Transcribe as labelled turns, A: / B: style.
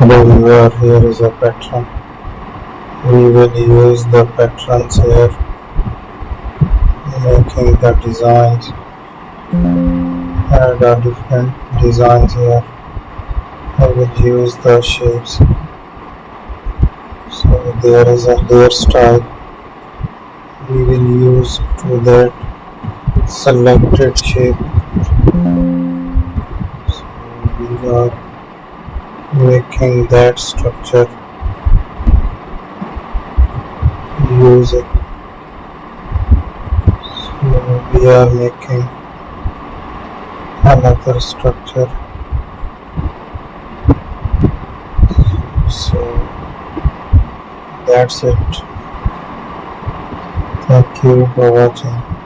A: Hello viewer, here is a pattern. We will use the patterns here, making the designs. Add a different designs here. I will use the shapes. So there is a layer style. We will use to that selected shape. So we are making that structure. Use it. So we are making another structure. So that's it. Thank you for watching.